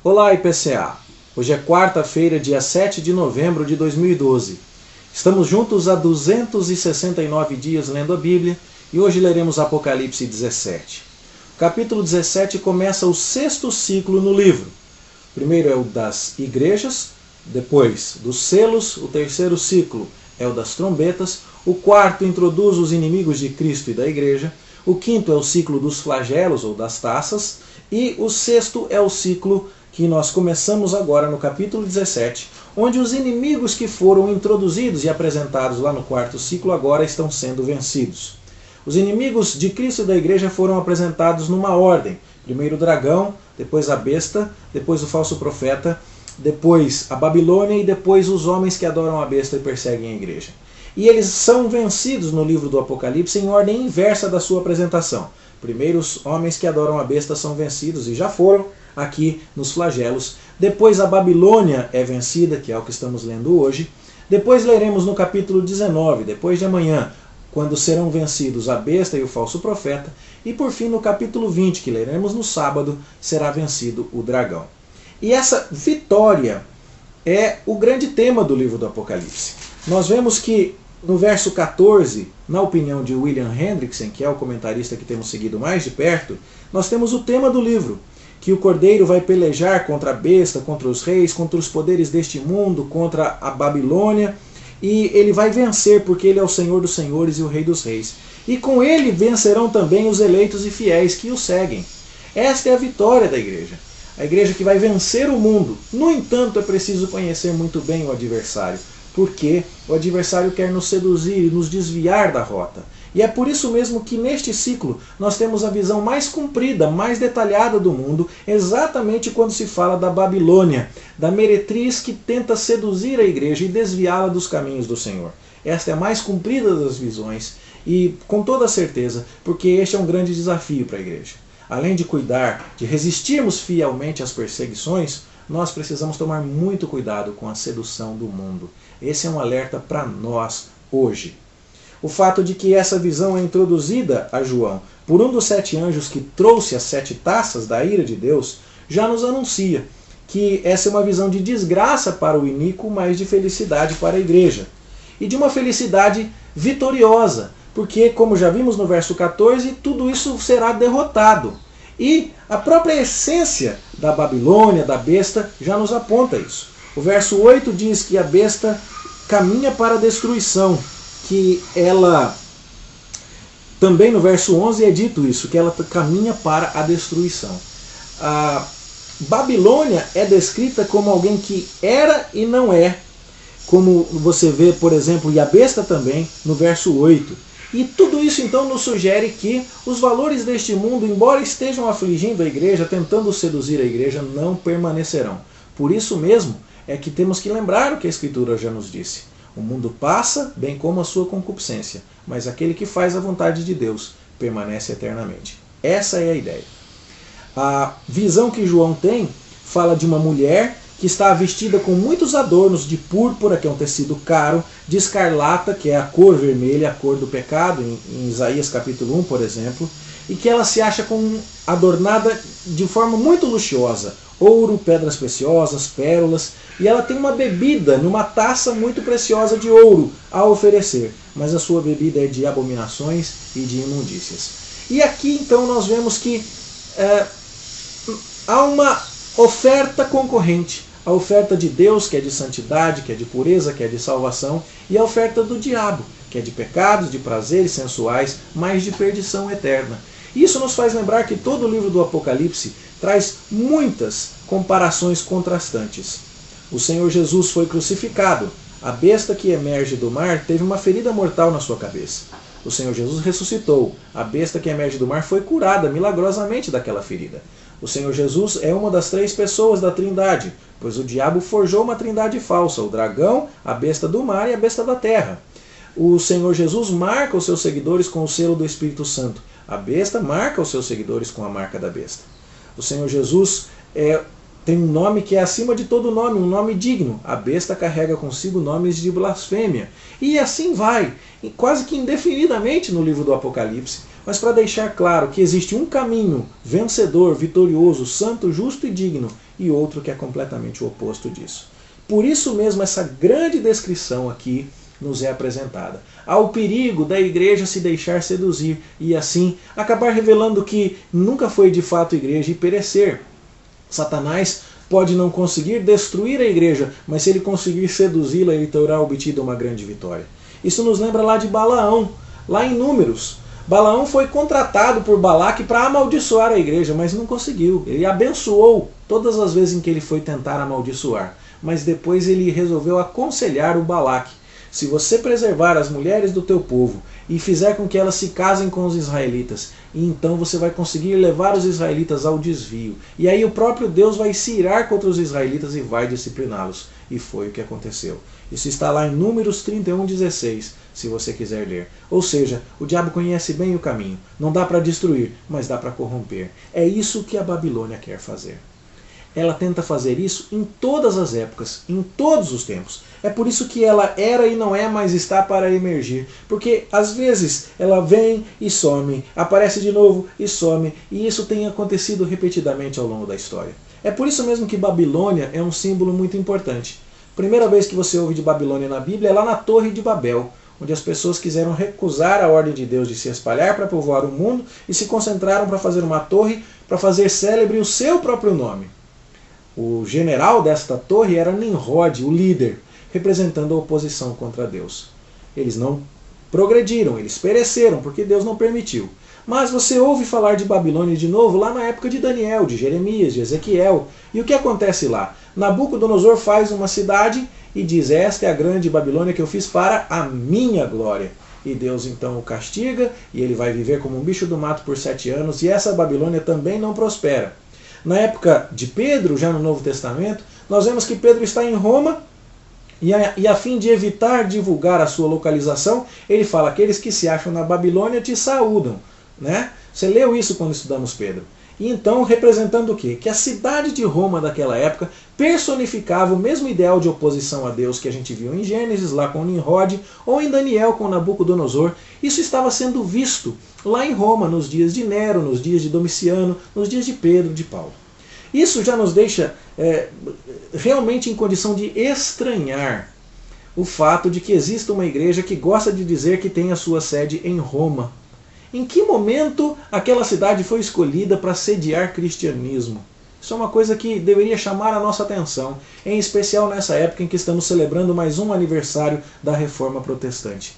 Olá, IPCA! Hoje é quarta-feira, dia 7 de novembro de 2012. Estamos juntos há 269 dias lendo a Bíblia e hoje leremos Apocalipse 17. O capítulo 17 começa o sexto ciclo no livro. O primeiro é o das igrejas, depois dos selos, o terceiro ciclo é o das trombetas, o quarto introduz os inimigos de Cristo e da igreja, o quinto é o ciclo dos flagelos ou das taças, e o sexto é o ciclo que nós começamos agora no capítulo 17, onde os inimigos que foram introduzidos e apresentados lá no quarto ciclo agora estão sendo vencidos. Os inimigos de Cristo e da igreja foram apresentados numa ordem. Primeiro o dragão, depois a besta, depois o falso profeta, depois a Babilônia e depois os homens que adoram a besta e perseguem a igreja. E eles são vencidos no livro do Apocalipse em ordem inversa da sua apresentação. Primeiro os homens que adoram a besta são vencidos e já foram aqui nos flagelos. Depois a Babilônia é vencida, que é o que estamos lendo hoje. Depois leremos no capítulo 19, depois de amanhã, quando serão vencidos a besta e o falso profeta. E por fim no capítulo 20, que leremos no sábado, será vencido o dragão. E essa vitória é o grande tema do livro do Apocalipse. Nós vemos que no verso 14, na opinião de William Hendrickson, que é o comentarista que temos seguido mais de perto, nós temos o tema do livro, que o Cordeiro vai pelejar contra a besta, contra os reis, contra os poderes deste mundo, contra a Babilônia, e ele vai vencer porque ele é o Senhor dos senhores e o Rei dos reis. E com ele vencerão também os eleitos e fiéis que o seguem. Esta é a vitória da igreja. A igreja que vai vencer o mundo. No entanto, é preciso conhecer muito bem o adversário, porque o adversário quer nos seduzir e nos desviar da rota. E é por isso mesmo que neste ciclo nós temos a visão mais comprida, mais detalhada do mundo, exatamente quando se fala da Babilônia, da meretriz que tenta seduzir a igreja e desviá-la dos caminhos do Senhor. Esta é a mais comprida das visões e com toda certeza, porque este é um grande desafio para a igreja. Além de cuidar, de resistirmos fielmente às perseguições, nós precisamos tomar muito cuidado com a sedução do mundo. Esse é um alerta para nós hoje. O fato de que essa visão é introduzida a João por um dos 7 anjos que trouxe as 7 taças da ira de Deus, já nos anuncia que essa é uma visão de desgraça para o iníquo, mas de felicidade para a igreja. E de uma felicidade vitoriosa, porque, como já vimos no verso 14, tudo isso será derrotado. E a própria essência da Babilônia, da besta, já nos aponta isso. O verso 8 diz que a besta caminha para a destruição, que ela, também no verso 11 é dito isso, que ela caminha para a destruição. A Babilônia é descrita como alguém que era e não é, como você vê, por exemplo, e a besta também, no verso 8. E tudo isso então nos sugere que os valores deste mundo, embora estejam afligindo a igreja, tentando seduzir a igreja, não permanecerão. Por isso mesmo é que temos que lembrar o que a Escritura já nos disse. O mundo passa, bem como a sua concupiscência, mas aquele que faz a vontade de Deus permanece eternamente. Essa é a ideia. A visão que João tem fala de uma mulher que está vestida com muitos adornos de púrpura, que é um tecido caro, de escarlata, que é a cor vermelha, a cor do pecado, em Isaías capítulo 1, por exemplo, e que ela se acha adornada de forma muito luxuosa, ouro, pedras preciosas, pérolas, e ela tem uma bebida numa taça muito preciosa de ouro a oferecer, mas a sua bebida é de abominações e de imundícias. E aqui então nós vemos que há uma oferta concorrente, a oferta de Deus, que é de santidade, que é de pureza, que é de salvação, e a oferta do diabo, que é de pecados, de prazeres sensuais, mas de perdição eterna. Isso nos faz lembrar que todo o livro do Apocalipse traz muitas comparações contrastantes. O Senhor Jesus foi crucificado. A besta que emerge do mar teve uma ferida mortal na sua cabeça. O Senhor Jesus ressuscitou. A besta que emerge do mar foi curada milagrosamente daquela ferida. O Senhor Jesus é uma das 3 pessoas da Trindade, pois o diabo forjou uma trindade falsa, o dragão, a besta do mar e a besta da terra. O Senhor Jesus marca os seus seguidores com o selo do Espírito Santo. A besta marca os seus seguidores com a marca da besta. O Senhor Jesus tem um nome que é acima de todo nome, um nome digno. A besta carrega consigo nomes de blasfêmia. E assim vai, quase que indefinidamente no livro do Apocalipse, mas para deixar claro que existe um caminho vencedor, vitorioso, santo, justo e digno, e outro que é completamente o oposto disso. Por isso mesmo essa grande descrição aqui nos é apresentada. Há o perigo da igreja se deixar seduzir e assim acabar revelando que nunca foi de fato igreja e perecer. Satanás pode não conseguir destruir a igreja, mas se ele conseguir seduzi-la, ele terá obtido uma grande vitória. Isso nos lembra lá de Balaão, lá em Números. Balaão foi contratado por Balaque para amaldiçoar a igreja, mas não conseguiu. Ele abençoou todas as vezes em que ele foi tentar amaldiçoar. Mas depois ele resolveu aconselhar o Balaque. Se você preservar as mulheres do teu povo e fizer com que elas se casem com os israelitas, então você vai conseguir levar os israelitas ao desvio. E aí o próprio Deus vai se irar contra os israelitas e vai discipliná-los. E foi o que aconteceu. Isso está lá em Números 31:16, se você quiser ler. Ou seja, o diabo conhece bem o caminho. Não dá para destruir, mas dá para corromper. É isso que a Babilônia quer fazer. Ela tenta fazer isso em todas as épocas, em todos os tempos. É por isso que ela era e não é, mas está para emergir. Porque às vezes ela vem e some, aparece de novo e some, e isso tem acontecido repetidamente ao longo da história. É por isso mesmo que Babilônia é um símbolo muito importante. Primeira vez que você ouve de Babilônia na Bíblia é lá na Torre de Babel, onde as pessoas quiseram recusar a ordem de Deus de se espalhar para povoar o mundo e se concentraram para fazer uma torre para fazer célebre o seu próprio nome. O general desta torre era Nimrod, o líder, representando a oposição contra Deus. Eles não progrediram, eles pereceram, porque Deus não permitiu. Mas você ouve falar de Babilônia de novo lá na época de Daniel, de Jeremias, de Ezequiel. E o que acontece lá? Nabucodonosor faz uma cidade e diz: esta é a grande Babilônia que eu fiz para a minha glória. E Deus então o castiga e ele vai viver como um bicho do mato por 7 anos. E essa Babilônia também não prospera. Na época de Pedro, já no Novo Testamento, nós vemos que Pedro está em Roma e a fim de evitar divulgar a sua localização, ele fala: aqueles que se acham na Babilônia te saúdam. Né? Você leu isso quando estudamos Pedro. E então, representando o quê? Que a cidade de Roma daquela época personificava o mesmo ideal de oposição a Deus que a gente viu em Gênesis, lá com Nimrod, ou em Daniel com Nabucodonosor. Isso estava sendo visto lá em Roma, nos dias de Nero, nos dias de Domiciano, nos dias de Pedro, de Paulo. Isso já nos deixa realmente em condição de estranhar o fato de que exista uma igreja que gosta de dizer que tem a sua sede em Roma. Em que momento aquela cidade foi escolhida para sediar cristianismo? Isso é uma coisa que deveria chamar a nossa atenção, em especial nessa época em que estamos celebrando mais um aniversário da Reforma Protestante.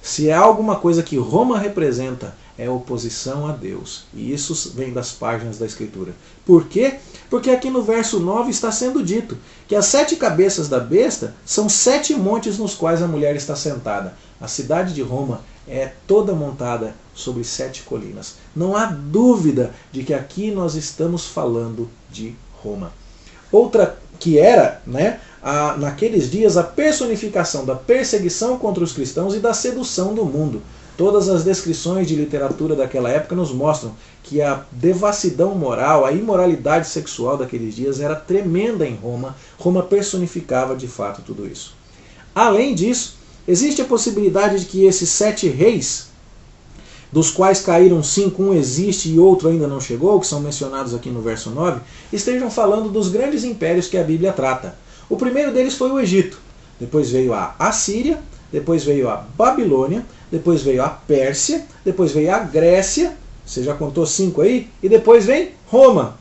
Se há alguma coisa que Roma representa, é oposição a Deus. E isso vem das páginas da Escritura. Por quê? Porque aqui no verso 9 está sendo dito que as 7 cabeças da besta são 7 montes nos quais a mulher está sentada. A cidade de Roma é toda montada sobre 7 colinas. Não há dúvida de que aqui nós estamos falando de Roma. Outra que era, naqueles dias, a personificação da perseguição contra os cristãos e da sedução do mundo. Todas as descrições de literatura daquela época nos mostram que a devassidão moral, a imoralidade sexual daqueles dias era tremenda em Roma. Roma personificava de fato tudo isso. Além disso, existe a possibilidade de que esses 7 reis, dos quais caíram 5, um existe e outro ainda não chegou, que são mencionados aqui no verso 9, estejam falando dos grandes impérios que a Bíblia trata. O primeiro deles foi o Egito, depois veio a Assíria, depois veio a Babilônia, depois veio a Pérsia, depois veio a Grécia, você já contou 5 aí, e depois vem Roma.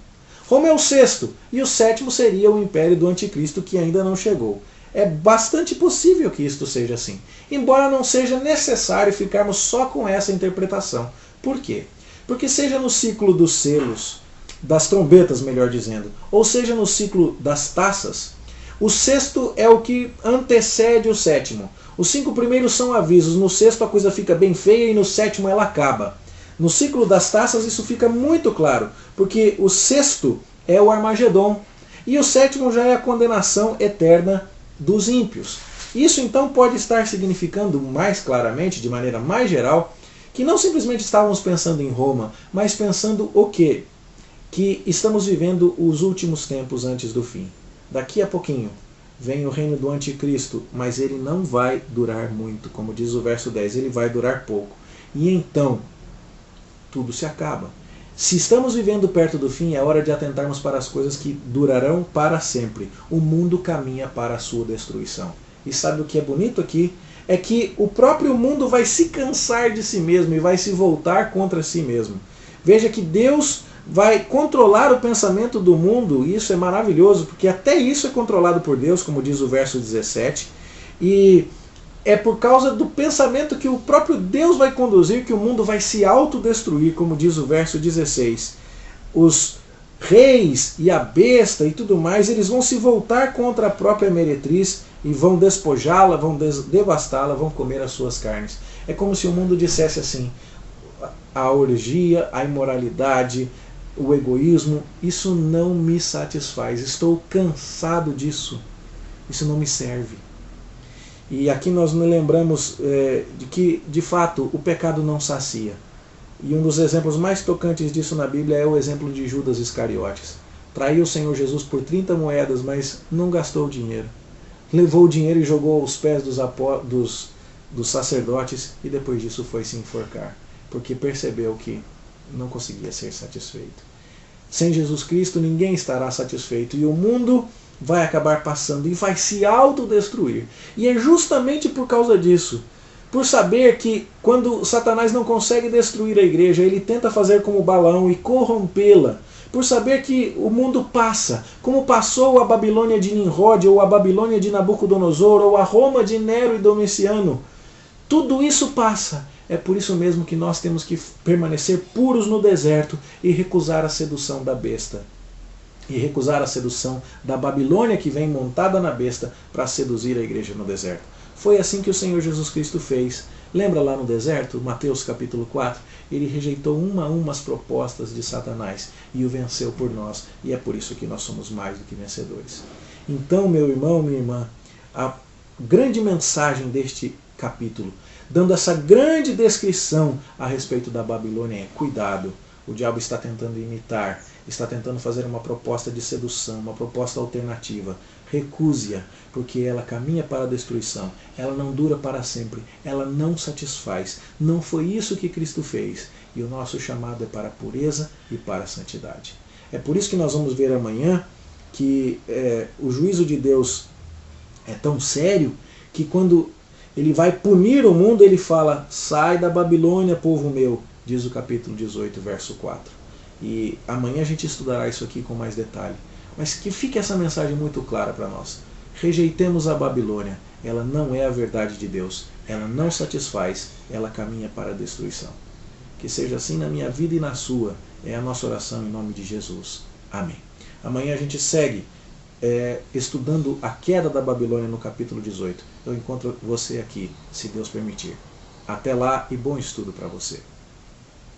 Roma é o 6º, e o 7º seria o império do anticristo que ainda não chegou. É bastante possível que isto seja assim, embora não seja necessário ficarmos só com essa interpretação. Por quê? Porque seja no ciclo dos selos, das trombetas, melhor dizendo, ou seja no ciclo das taças, o 6º é o que antecede o 7º. Os 5 primeiros são avisos, no 6º a coisa fica bem feia e no 7º ela acaba. No ciclo das taças isso fica muito claro, porque o 6º é o Armagedon e o 7º já é a condenação eterna dos ímpios. Isso então pode estar significando mais claramente, de maneira mais geral, que não simplesmente estávamos pensando em Roma, mas pensando o quê? Que estamos vivendo os últimos tempos antes do fim. Daqui a pouquinho vem o reino do anticristo, mas ele não vai durar muito, como diz o verso 10, ele vai durar pouco. E então tudo se acaba. Se estamos vivendo perto do fim, é hora de atentarmos para as coisas que durarão para sempre. O mundo caminha para a sua destruição. E sabe o que é bonito aqui? É que o próprio mundo vai se cansar de si mesmo e vai se voltar contra si mesmo. Veja que Deus vai controlar o pensamento do mundo, e isso é maravilhoso, porque até isso é controlado por Deus, como diz o verso 17, e é por causa do pensamento que o próprio Deus vai conduzir que o mundo vai se autodestruir, como diz o verso 16. Os reis e a besta e tudo mais, eles vão se voltar contra a própria meretriz e vão despojá-la, vão devastá-la, vão comer as suas carnes. É como se o mundo dissesse assim: a orgia, a imoralidade, o egoísmo, isso não me satisfaz, estou cansado disso, isso não me serve. E aqui nós nos lembramos de que, de fato, o pecado não sacia. E um dos exemplos mais tocantes disso na Bíblia é o exemplo de Judas Iscariotes. Traiu o Senhor Jesus por 30 moedas, mas não gastou o dinheiro. Levou o dinheiro e jogou aos pés dos sacerdotes, e depois disso foi se enforcar, porque percebeu que não conseguia ser satisfeito. Sem Jesus Cristo ninguém estará satisfeito, e o mundo vai acabar passando e vai se autodestruir. E é justamente por causa disso, por saber que quando Satanás não consegue destruir a igreja, ele tenta fazer como Balaão e corrompê-la, por saber que o mundo passa, como passou a Babilônia de Nimrod, ou a Babilônia de Nabucodonosor, ou a Roma de Nero e Domiciano. Tudo isso passa. É por isso mesmo que nós temos que permanecer puros no deserto e recusar a sedução da besta. E recusar a sedução da Babilônia que vem montada na besta para seduzir a igreja no deserto. Foi assim que o Senhor Jesus Cristo fez. Lembra lá no deserto, Mateus capítulo 4? Ele rejeitou uma a uma as propostas de Satanás e o venceu por nós. E é por isso que nós somos mais do que vencedores. Então, meu irmão, minha irmã, a grande mensagem deste capítulo, dando essa grande descrição a respeito da Babilônia, é: cuidado, o diabo está tentando imitar, está tentando fazer uma proposta de sedução, uma proposta alternativa. Recuse-a, porque ela caminha para a destruição, ela não dura para sempre, ela não satisfaz. Não foi isso que Cristo fez, e o nosso chamado é para a pureza e para a santidade. É por isso que nós vamos ver amanhã que o juízo de Deus é tão sério que quando ele vai punir o mundo, ele fala: sai da Babilônia, povo meu, diz o capítulo 18, verso 4. E amanhã a gente estudará isso aqui com mais detalhe. Mas que fique essa mensagem muito clara para nós. Rejeitemos a Babilônia. Ela não é a verdade de Deus. Ela não satisfaz. Ela caminha para a destruição. Que seja assim na minha vida e na sua. É a nossa oração em nome de Jesus. Amém. Amanhã a gente segue estudando a queda da Babilônia no capítulo 18. Eu encontro você aqui, se Deus permitir. Até lá e bom estudo para você.